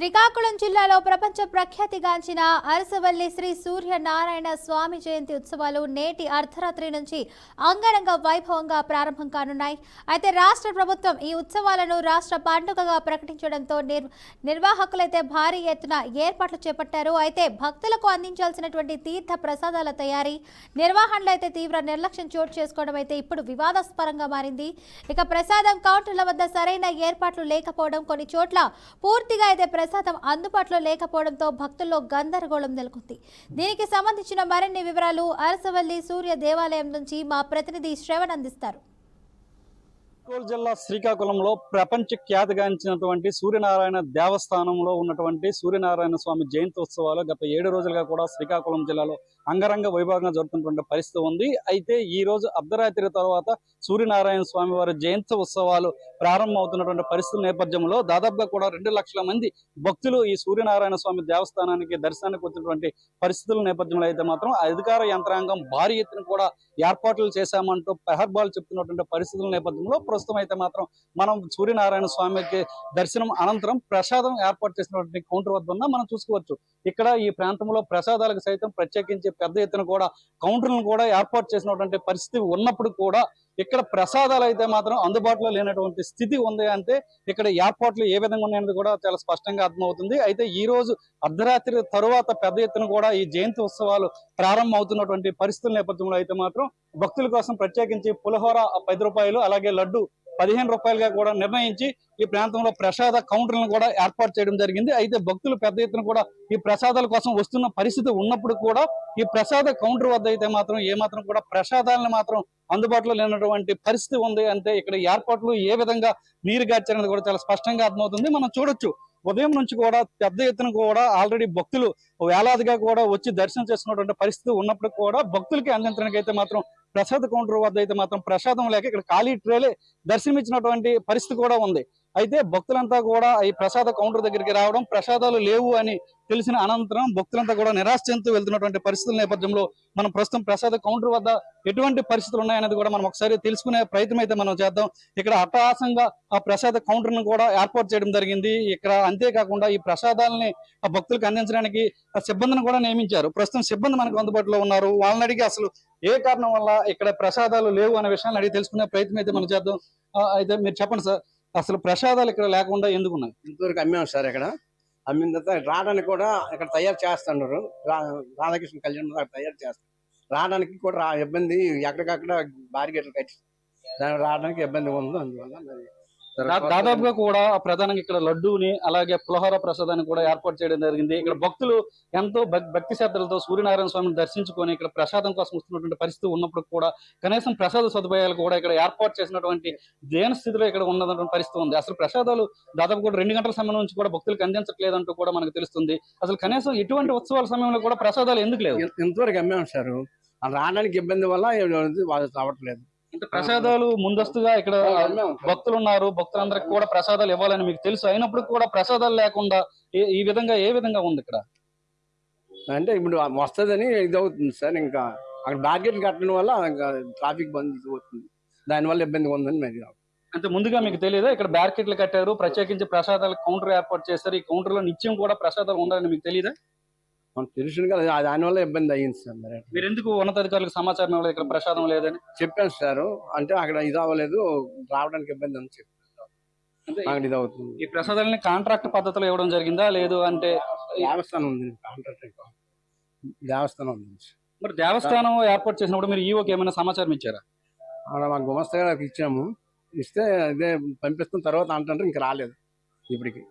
శ్రీకాకుళం జిల్లాలో ప్రపంచ ప్రఖ్యాతిగాంచిన అరసవల్లి శ్రీ సూర్యనారాయణ స్వామి జయంతి ఉత్సవాలు నేటి అర్ధరాత్రి నుంచి అంగరంగ వైభవంగా ప్రారంభం కానున్నాయి. అయితే రాష్ట్ర ప్రభుత్వం ఈ ఉత్సవాలను రాష్ట్ర పండుగగా ప్రకటించడంతో నిర్వాహకులైతే భారీ ఎత్తున ఏర్పాట్లు చేపట్టారు. అయితే భక్తులకు అందించాల్సినటువంటి తీర్థ ప్రసాదాల తయారీ నిర్వహణలో అయితే తీవ్ర నిర్లక్ష్యం చోటు చేసుకోవడం అయితే ఇప్పుడు వివాదాస్పదంగా మారింది. ఇక ప్రసాదం కౌంటర్ల వద్ద సరైన ఏర్పాట్లు లేకపోవడం, కొన్ని చోట్ల పూర్తిగా అయితే ప్రసాదం అందుబాటులో లేకపోవడంతో భక్తుల్లో గందరగోళం నెలకొంది. దీనికి సంబంధించిన మరిన్ని వివరాలు అరసవల్లి సూర్య దేవాలయం నుంచి మా ప్రతినిధి శ్రవణ్ అందిస్తారు. జిల్లా శ్రీకాకుళంలో ప్రపంచ ఖ్యాతిగాంచినటువంటి సూర్యనారాయణ దేవస్థానంలో ఉన్నటువంటి సూర్యనారాయణ స్వామి జయంతోత్సవాలు గత 7 రోజులుగా కూడా శ్రీకాకుళం జిల్లాలో అంగరంగ వైభవంగా జరుగుతున్నటువంటి పరిస్థితి ఉంది. అయితే ఈ రోజు అర్ధరాత్రి తర్వాత సూర్యనారాయణ స్వామి వారి జయంతి ఉత్సవాలు ప్రారంభమవుతున్నటువంటి పరిస్థితుల నేపథ్యంలో దాదాపుగా కూడా 2 లక్షల మంది భక్తులు ఈ సూర్యనారాయణ స్వామి దేవస్థానానికి దర్శనానికి వచ్చినటువంటి పరిస్థితుల నేపథ్యంలో అయితే మాత్రం అధికార యంత్రాంగం భారీ ఎత్తున కూడా ఏర్పాట్లు చేశామంటూ పెహర్బాల్ చెప్తున్నటువంటి పరిస్థితుల నేపథ్యంలో ప్రస్తుతం అయితే మాత్రం మనం సూర్యనారాయణ స్వామికి దర్శనం అనంతరం ప్రసాదం ఏర్పాటు చేసినటువంటి కౌంటర్ వద్ద ఉన్నా మనం చూసుకోవచ్చు. ఇక్కడ ఈ ప్రాంతంలో ప్రసాదాలకు సైతం ప్రత్యేకించి పెద్ద ఎత్తున కూడా కౌంటర్లను కూడా ఏర్పాటు చేసినటువంటి పరిస్థితి ఉన్నప్పుడు కూడా ఇక్కడ ప్రసాదాలు అయితే మాత్రం అందుబాటులో లేనటువంటి స్థితి ఉంది. అంటే ఇక్కడ ఏర్పాట్లు ఏ విధంగా ఉన్నాయనేది కూడా చాలా స్పష్టంగా అర్థమవుతుంది. అయితే ఈ రోజు అర్ధరాత్రి తరువాత పెద్ద ఎత్తున కూడా ఈ జయంతి ఉత్సవాలు ప్రారంభం అవుతున్నటువంటి పరిస్థితుల నేపథ్యంలో అయితే మాత్రం భక్తుల కోసం ప్రత్యేకించి పులిహోర 10 రూపాయలు, అలాగే లడ్డు 15 రూపాయలుగా కూడా నిర్ణయించి ఈ ప్రాంతంలో ప్రసాద కౌంటర్లను కూడా ఏర్పాటు చేయడం జరిగింది. అయితే భక్తులు పెద్ద ఎత్తున కూడా ఈ ప్రసాదాల కోసం వస్తున్న పరిస్థితి ఉన్నప్పుడు కూడా ఈ ప్రసాద కౌంటర్ వద్ద అయితే మాత్రం ఏమాత్రం కూడా ప్రసాదాలను మాత్రం అందుబాటులో లేనటువంటి పరిస్థితి ఉంది. అంటే ఇక్కడ ఏర్పాట్లు ఏ విధంగా నీరు గార్చారనేది కూడా చాలా స్పష్టంగా అర్థమవుతుంది. మనం చూడొచ్చు ఉదయం నుంచి కూడా పెద్ద ఎత్తున కూడా ఆల్రెడీ భక్తులు వేలాదిగా కూడా వచ్చి దర్శనం చేసుకున్నటువంటి పరిస్థితి ఉన్నప్పుడు కూడా భక్తులకి అందించడానికి అయితే మాత్రం ప్రసాద కౌంటర్ వద్ద అయితే మాత్రం ప్రసాదం లేక ఇక్కడ ఖాళీ ట్రేలే దర్శనమిచ్చినటువంటి పరిస్థితి కూడా ఉంది. అయితే భక్తులంతా కూడా ఈ ప్రసాద కౌంటర్ దగ్గరికి రావడం, ప్రసాదాలు లేవు అని తెలిసిన అనంతరం భక్తులంతా కూడా నిరాశ చెందుతూ వెళ్తున్నటువంటి పరిస్థితుల నేపథ్యంలో మనం ప్రస్తుతం ప్రసాద కౌంటర్ వద్ద ఎటువంటి పరిస్థితులు ఉన్నాయనేది కూడా మనం ఒకసారి తెలుసుకునే ప్రయత్నం అయితే మనం చేద్దాం. ఇక్కడ అట్టహాసంగా ఆ ప్రసాద కౌంటర్ ను కూడా ఏర్పాటు చేయడం జరిగింది. ఇక్కడ అంతేకాకుండా ఈ ప్రసాదాలని ఆ భక్తులకు అందించడానికి సిబ్బందిని కూడా నియమించారు. ప్రస్తుతం సిబ్బంది మనకు అందుబాటులో ఉన్నారు. వాళ్ళని అడిగి అసలు ఏ కారణం వల్ల ఇక్కడ ప్రసాదాలు లేవు అనే విషయాన్ని అడిగి తెలుసుకునే ప్రయత్నం అయితే మనం చేద్దాం. అయితే మీరు చెప్పండి సార్, అసలు ప్రసాదాలు ఇక్కడ లేకుండా ఎందుకు ఉన్నాయి? ఇంతవరకు అమ్మాము సార్. ఇక్కడ అమ్మిన తర్వాత రావడానికి కూడా ఇక్కడ తయారు చేస్తున్నారు. రాధాకృష్ణ కళ్యాణ్ అక్కడ తయారు చేస్తారు. రావడానికి కూడా ఇబ్బంది, ఎక్కడికక్కడ బారిగేట్లు కట్టి దానికి రావడానికి ఇబ్బంది ఉంది. అందువల్ల దాదాపుగా కూడా ప్రధానంగా ఇక్కడ లడ్డూని అలాగే పులిహోర ప్రసాదాన్ని కూడా ఏర్పాటు చేయడం జరిగింది. ఇక్కడ భక్తులు ఎంతో భక్తి శ్రద్ధలతో సూర్యనారాయణ స్వామిని దర్శించుకొని ఇక్కడ ప్రసాదం కోసం వస్తున్నటువంటి పరిస్థితి ఉన్నప్పుడు కూడా కనీసం ప్రసాద సదుపాయాలు కూడా ఇక్కడ ఏర్పాటు చేసినటువంటి దేని స్థితిలో ఇక్కడ ఉన్నటువంటి పరిస్థితి ఉంది. అసలు ప్రసాదాలు దాదాపు కూడా 2 గంటల సమయం నుంచి కూడా భక్తులకు అందించట్లేదంటూ కూడా మనకు తెలుస్తుంది. అసలు కనీసం ఇటువంటి ఉత్సవాల సమయంలో కూడా ప్రసాదాలు ఎందుకు లేవు? ఇంతవరకు అమ్మాము సార్. రావడానికి ఇబ్బంది వల్ల వాళ్ళు రావట్లేదు. అంటే ప్రసాదాలు ముందస్తుగా ఇక్కడ భక్తులు ఉన్నారు, భక్తులందరికీ కూడా ప్రసాదాలు ఇవ్వాలని మీకు తెలుసు, అయినప్పుడు కూడా ప్రసాదాలు లేకుండా ఈ విధంగా ఏ విధంగా ఉంది ఇక్కడ? అంటే ఇప్పుడు వస్తుందని ఇది అవుతుంది సార్. ఇంకా అక్కడ బార్గెట్లు కట్టడం వల్ల ట్రాఫిక్ బంద్ అవుతుంది, దానివల్ల ఇబ్బంది ఉందని మరి. అంటే ముందుగా మీకు తెలియదా ఇక్కడ బ్యారికేడ్లు కట్టారు, ప్రత్యేకించి ప్రసాదాలు కౌంటర్ ఏర్పాటు చేస్తారు, ఈ కౌంటర్ లో నిత్యం కూడా ప్రసాదాలు ఉండాలని మీకు తెలియదా? మనకు తెలుసు కదా, దానివల్ల ఇబ్బంది అయ్యింది సార్. మరి మీరు ఎందుకు ఉన్నతాధికారులకు సమాచారం ఇవ్వలేదు ఇక్కడ ప్రసాదం లేదని? చెప్పాను సార్. అంటే అక్కడ ఇది అవ్వలేదు, రావడానికి ఇబ్బంది అని చెప్పాను. ఇది అవుతుంది. ఈ ప్రసాదాలని కాంట్రాక్ట్ పద్ధతిలో ఇవ్వడం జరిగిందా లేదు అంటే దేవస్థానం ఉంది, కాంట్రాక్ట్ దేవస్థానం ఉంది. మరి దేవస్థానం ఏర్పాటు చేసినప్పుడు మీరు ఈవోకి ఏమైనా సమాచారం ఇచ్చారా? మాకు గుమస్తా గారికి ఇచ్చాము, ఇస్తే అదే పంపిస్తున్న తర్వాత అంటే ఇంకా రాలేదు ఇప్పటికి.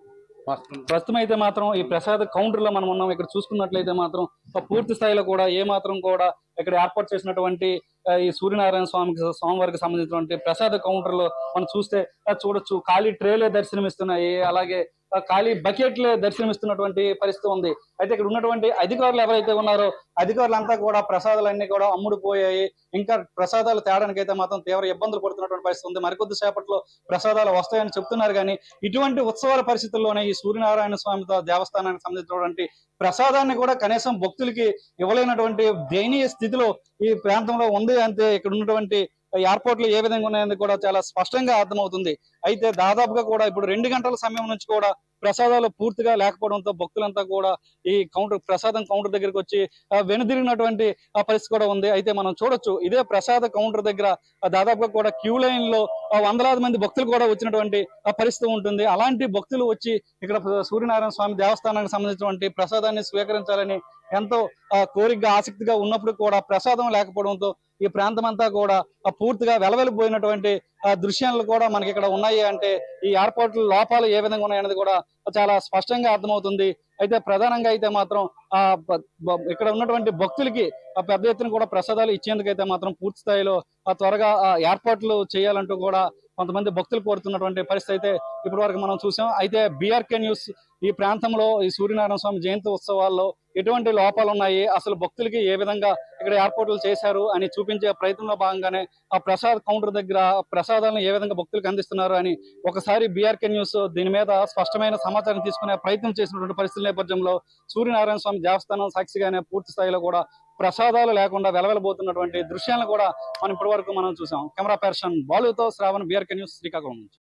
ప్రస్తుతం అయితే మాత్రం ఈ ప్రసాద కౌంటర్ లో మనం ఉన్నాం. ఇక్కడ చూసుకున్నట్లయితే మాత్రం పూర్తి స్థాయిలో కూడా ఏ మాత్రం కూడా ఇక్కడ ఏర్పాటు చేసినటువంటి ఈ సూర్యనారాయణ స్వామివారికి సంబంధించినటువంటి ప్రసాద కౌంటర్ లో మనం చూస్తే చూడొచ్చు ఖాళీ ట్రేలే దర్శనమిస్తున్నాయి, అలాగే ఖాళీ బకెట్లే దర్శనమిస్తున్నటువంటి పరిస్థితి ఉంది. అయితే ఇక్కడ ఉన్నటువంటి అధికారులు ఎవరైతే ఉన్నారో అధికారులంతా కూడా ప్రసాదాలన్నీ కూడా అమ్ముడుపోయాయి. ఇంకా ప్రసాదాలు తేడానికి అయితే మాత్రం తీవ్ర ఇబ్బందులు పడుతున్నటువంటి పరిస్థితి ఉంది. మరికొద్ది సేపట్లో ప్రసాదాలు వస్తాయని చెప్తున్నారు. కానీ ఇటువంటి ఉత్సవాల పరిస్థితుల్లోనే ఈ సూర్యనారాయణ స్వామి దేవస్థానానికి సంబంధించినటువంటి ప్రసాదాన్ని కూడా కనీసం భక్తులకి ఇవ్వలేనటువంటి దయనీయ స్థితిలో ఈ ప్రాంతంలో ఉంది. అంతే ఇక్కడ ఉన్నటువంటి ఏర్పాట్లు ఏ విధంగా ఉన్నాయని కూడా చాలా స్పష్టంగా అర్థమవుతుంది. అయితే దాదాపుగా కూడా ఇప్పుడు 2 గంటల సమయం నుంచి కూడా ప్రసాదాలు పూర్తిగా లేకపోవడంతో భక్తులంతా కూడా ఈ ప్రసాదం కౌంటర్ దగ్గరికి వచ్చి వెనుదిరిగినటువంటి పరిస్థితి కూడా ఉంది. అయితే మనం చూడొచ్చు ఇదే ప్రసాద కౌంటర్ దగ్గర దాదాపుగా కూడా క్యూ లైన్ లో వందలాది మంది భక్తులు కూడా వచ్చినటువంటి పరిస్థితి ఉంటుంది. అలాంటి భక్తులు వచ్చి ఇక్కడ సూర్యనారాయణ స్వామి దేవస్థానానికి సంబంధించినటువంటి ప్రసాదాన్ని స్వీకరించాలని ఎంతో కోరికగా ఆసక్తిగా ఉన్నప్పుడు కూడా ప్రసాదం లేకపోవడంతో ఈ ప్రాంతం అంతా కూడా పూర్తిగా వెలవెలిపోయినటువంటి దృశ్యాలు కూడా మనకి ఇక్కడ ఉన్నాయి. అంటే ఈ ఏర్పాట్ల లోపాలు ఏ విధంగా ఉన్నాయనేది కూడా చాలా స్పష్టంగా అర్థమవుతుంది. అయితే ప్రధానంగా అయితే మాత్రం ఇక్కడ ఉన్నటువంటి భక్తులకి పెద్ద ఎత్తున కూడా ప్రసాదాలు ఇచ్చేందుకైతే మాత్రం పూర్తి స్థాయిలో త్వరగా ఏర్పాట్లు చేయాలంటూ కూడా కొంతమంది భక్తులు కోరుతున్నటువంటి పరిస్థితి అయితే ఇప్పటి వరకు మనం చూసాం. అయితే బీఆర్కే న్యూస్ ఈ ప్రాంతంలో ఈ సూర్యనారాయణ స్వామి జయంతి ఉత్సవాల్లో ఎటువంటి లోపాలు ఉన్నాయి, అసలు భక్తులకి ఏ విధంగా ఇక్కడ ఏర్పాట్లు చేశారు అని చూపించే ప్రయత్నంలో భాగంగానే ఆ ప్రసాద్ కౌంటర్ దగ్గర ప్రసాదాలను ఏ విధంగా భక్తులకు అందిస్తున్నారు అని ఒకసారి బీఆర్కే న్యూస్ దీని మీద స్పష్టమైన సమాచారం తీసుకునే ప్రయత్నం చేసినటువంటి పరిస్థితుల నేపథ్యంలో సూర్యనారాయణ స్వామి దేవస్థానం సాక్షిగానే పూర్తి స్థాయిలో కూడా ప్రసాదాలు లేకుండా వెలవెలబోతున్నటువంటి దృశ్యాలను కూడా మనం ఇప్పటి వరకు మనం చూసాం. కెమెరా పర్సన్ బాలుతో శ్రావణ్, బీఆర్కే న్యూస్, శ్రీకాకుళం నుంచి.